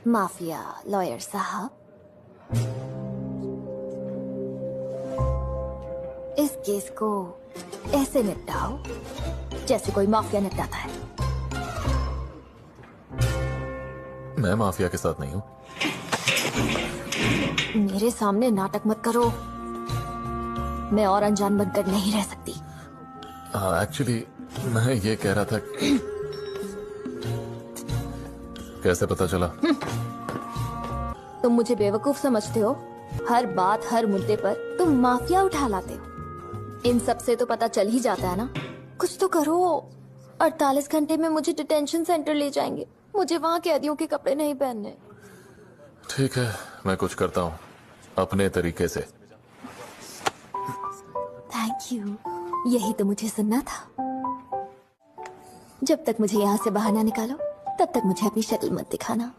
Mafia lawyer साहब, इस case को ऐसे निपटाओ जैसे कोई माफिया निपटाता है। मैं माफिया के साथ नहीं हूँ। मेरे सामने नाटक मत करो, मैं और अनजान बनकर नहीं रह सकती। एक्चुअली मैं ये कह रहा था कैसे पता चला? तुम मुझे बेवकूफ समझते हो, हर बात हर मुद्दे पर तुम माफिया उठा लाते हो। इन सब से तो पता चल ही जाता है ना, कुछ तो करो। 48 घंटे में मुझे डिटेंशन सेंटर ले जाएंगे, मुझे वहाँ कैदियों के कपड़े नहीं पहनने। ठीक है, मैं कुछ करता हूँ अपने तरीके से। थैंक यू, यही तो मुझे सुनना था। जब तक मुझे यहाँ से बाहर ना निकालो तब तक मुझे अपनी शक्ल मत दिखाना।